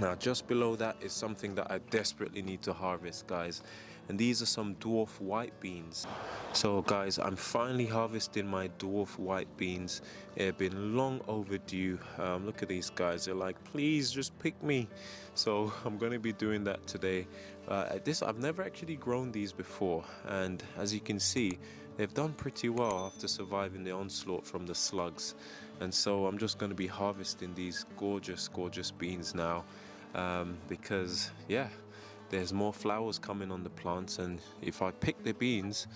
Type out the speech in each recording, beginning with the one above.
Now just below that is something that I desperately need to harvest, guys, and these are some dwarf white beans. So guys, I'm finally harvesting my dwarf white beans. They've been long overdue. Look at these guys, they're like, please just pick me. So I'm going to be doing that today. I've never actually grown these before, and as you can see, they've done pretty well after surviving the onslaught from the slugs. And so I'm just going to be harvesting these gorgeous beans now, because yeah, there's more flowers coming on the plants, and if I pick the beans,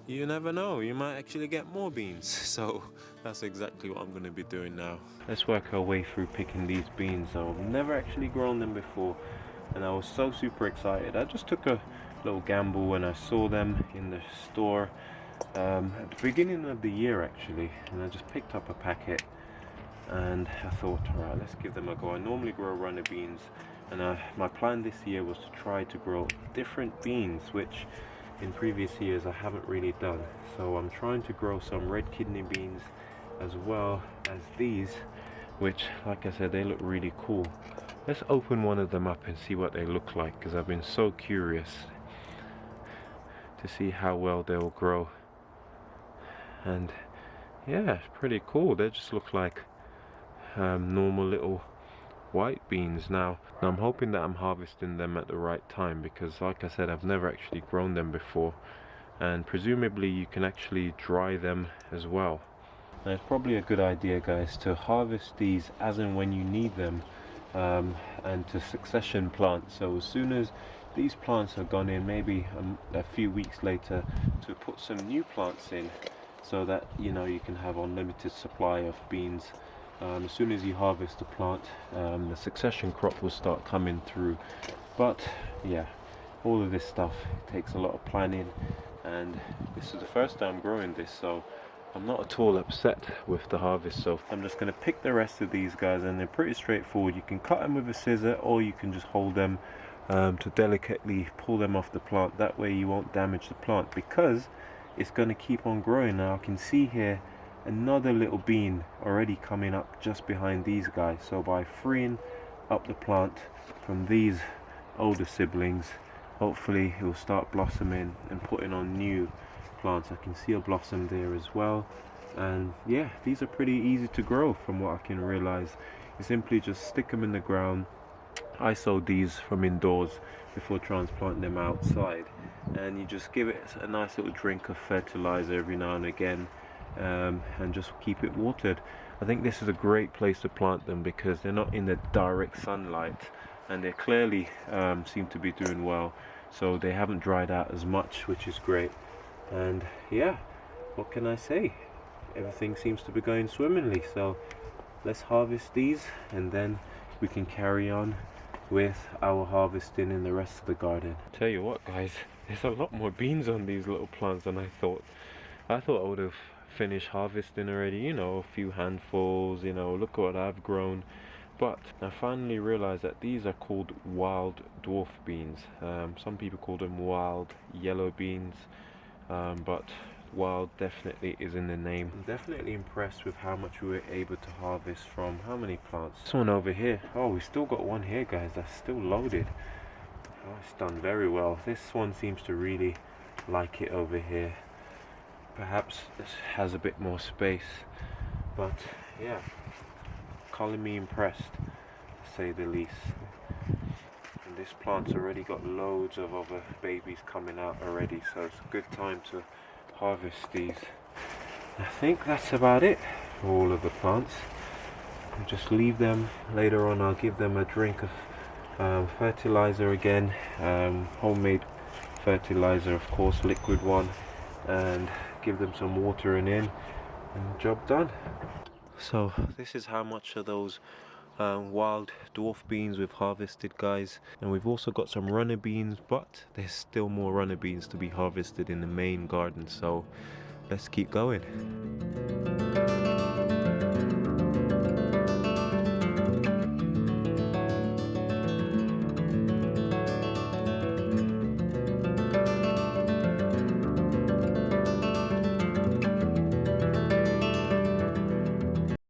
you never know, you might actually get more beans. So that's exactly what I'm going to be doing now. Let's work our way through picking these beans. I've never actually grown them before, and I was so super excited. I just took a little gamble when I saw them in the store at the beginning of the year actually, and I just picked up a packet and I thought, alright, let's give them a go. I normally grow runner beans, and my plan this year was to try to grow different beans, which in previous years I haven't really done. So I'm trying to grow some red kidney beans as well as these, which, like I said, they look really cool. Let's open one of them up and see what they look like, because I've been so curious to see how well they'll grow. And yeah, it's pretty cool. They just look like normal little white beans. Now I'm hoping that I'm harvesting them at the right time, because like I said, I've never actually grown them before, and presumably you can actually dry them as well. Now it's probably a good idea, guys, to harvest these as and when you need them, and to succession plant. So as soon as these plants are gone in, maybe a few weeks later, to put some new plants in, so that you know you can have unlimited supply of beans. As soon as you harvest the plant, the succession crop will start coming through. But yeah, all of this stuff takes a lot of planning, and this is the first time growing this, so I'm not at all upset with the harvest. So I'm just going to pick the rest of these guys, and they're pretty straightforward. You can cut them with a scissor, or you can just hold them to delicately pull them off the plant. That way you won't damage the plant, because it's going to keep on growing. Now I can see here another little bean already coming up just behind these guys. So by freeing up the plant from these older siblings, hopefully it will start blossoming and putting on new plants. I can see a blossom there as well, and yeah, these are pretty easy to grow from what I can realize. You simply just stick them in the ground. I sowed these from indoors before transplanting them outside, and you just give it a nice little drink of fertilizer every now and again, and just keep it watered. I think this is a great place to plant them, because they're not in the direct sunlight, and they clearly seem to be doing well, so they haven't dried out as much, which is great. And yeah, what can I say, everything seems to be going swimmingly. So let's harvest these, and then we can carry on with our harvesting in the rest of the garden. Tell you what, guys, there's a lot more beans on these little plants than I thought. I thought I would have finished harvesting already, you know, a few handfuls, you know, look what I've grown. But I finally realized that these are called wild dwarf beans. Some people call them wild yellow beans, but wild definitely is in the name. I'm definitely impressed with how much we were able to harvest from how many plants. This one over here, oh, we still got one here, guys, that's still loaded. Oh, it's done very well. This one seems to really like it over here. Perhaps this has a bit more space, but yeah, calling me impressed, to say the least. And this plant's already got loads of other babies coming out already, so it's a good time to harvest these. I think that's about it for all of the plants. I'll just leave them. Later on I'll give them a drink of fertilizer again, homemade fertilizer, of course, liquid one, and give them some watering in, and job done. So this is how much of those wild dwarf beans we've harvested, guys, and we've also got some runner beans, but there's still more runner beans to be harvested in the main garden, so let's keep going.